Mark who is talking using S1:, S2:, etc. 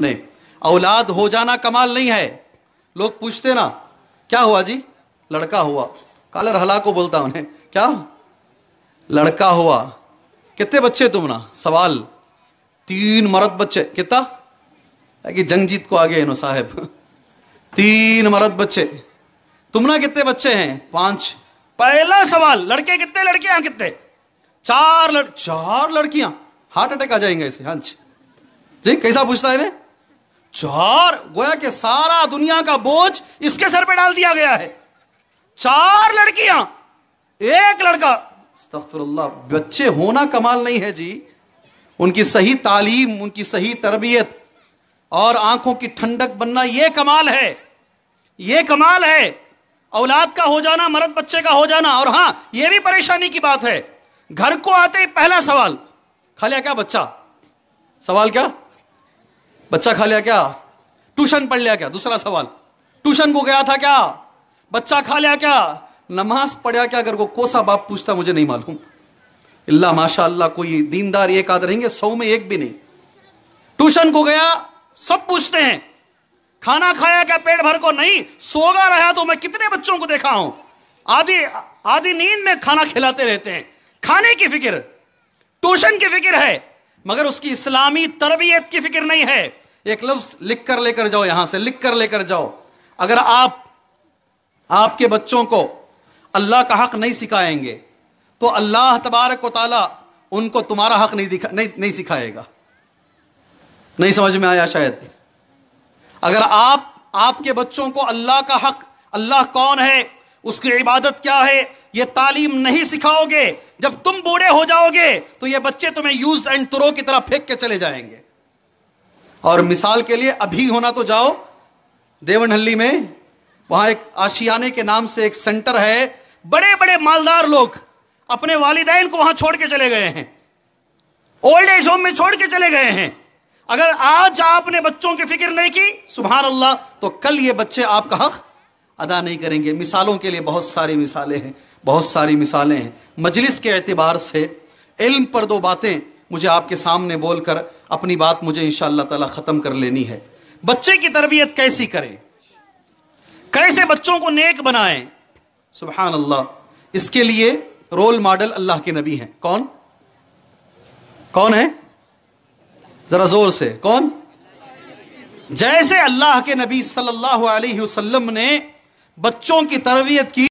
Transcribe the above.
S1: نہیں، اولاد ہو جانا کمال نہیں ہے. لوگ پوچھتے نا کیا ہوا جی؟ لڑکا ہوا. کالر ہلا کو بولتا انہیں کیا لڑکا ہوا. کتنے بچے تم نا؟ سوال 3 مرد بچے. کتنا کہ جنگ جیت کو آگے انہوں صاحب 3 مرد بچے. تم نا کتنے بچے ہیں؟ 5. پہلا سوال لڑکے کتنے لڑکیاں کتنے؟ 4 لڑکیاں. ہارٹ اٹیک آ جائیں گے اسے. ہاں جی کیسا پوچھتا ہے 4. گویا کہ سارا دنیا کا بوجھ اس کے سر پہ ڈال دیا گیا ہے. 4 لڑکیاں 1 لڑکا. استغفر اللہ. بچے ہونا کمال نہیں ہے جی، ان کی صحیح تعلیم، ان کی صحیح تربیت اور آنکھوں کی ٹھنڈک بننا یہ کمال ہے. یہ کمال ہے اولاد کا ہو جانا، مرد بچے کا ہو جانا. اور ہاں یہ بھی پریشانی کی بات ہے، گھر کو آتے ہی پہلا سوال کھا لیا کیا بچہ؟ سوال کیا؟ بچہ کھا لیا کیا؟ ٹیوشن پڑھ لیا کیا؟ دوسرا سوال ٹیوشن کو گیا تھا کیا؟ بچہ کھا لیا کیا؟ نماز پڑھیا کیا؟ اگر کوسا باپ پوچھتا مجھے نہیں معلوم. اللہ ماشاء اللہ کوئی دیندار ایک آدھ رہیں گے 100 میں 1 بھی نہیں. ٹیوشن کو گیا سب پوچھتے ہیں کھانا کھایا کیا؟ پیٹ بھر کو نہیں. سوگا رہا تو میں کتنے بچوں کو دیکھا ہوں آدھی نیند میں کھانا کھلاتے رہتے ہیں. کھانے کی فکر، ٹیوشن کی فکر ہے، مگر اس کی اسلامی تربیت کی فکر نہیں ہے. ایک لفظ لکھ کر لے کر جاؤ، یہاں سے لکھ کر لے کر جاؤ. اگر آپ کے بچوں کو اللہ کا حق نہیں سکھائیں گے تو اللہ تبارک و تعالی ان کو تمہارا حق نہیں سکھائے گا. نہیں سمجھ میں آیا شاید؟ اگر آپ کے بچوں کو اللہ کا حق، اللہ کون ہے، اس کی عبادت کیا ہے، یہ تعلیم نہیں سکھاؤ گے، جب تم بوڑھے ہو جاؤ گے تو یہ بچے تمہیں یوز اینڈ تھرو کی طرح پھینک کے چلے جائیں گے. اور مثال کے لیے ابھی ہونا تو جاؤ دیونہلی میں، وہاں ایک آشیانے کے نام سے ایک سینٹر ہے. بڑے بڑے مالدار لوگ اپنے والدین کو وہاں چھوڑ کے چلے گئے ہیں، اولڈ ایج ہوم میں چھوڑ کے چلے گئے ہیں. اگر آج آپ نے بچوں کی فکر نہیں کی سبحان اللہ تو کل یہ بچے آپ کا حق ادا نہیں کریں گے. مثالوں کے لیے بہت ساری مثالیں ہیں، بہت ساری مثالیں ہیں. مجلس کے اعتبار سے علم پر 2 باتیں مجھے آپ کے سامنے بول کر اپنی بات مجھے انشاءاللہ تعالی ختم کر لینی ہے. بچے کی تربیت کیسی کریں، کیسے بچوں کو نیک بنائیں؟ سبحان اللہ. اس کے لیے رول ماڈل اللہ کے نبی ہیں. کون ہے؟ ذرا زور سے کون؟ جیسے اللہ کے نبی صلی اللہ علیہ وسلم نے بچوں کی تربیت کی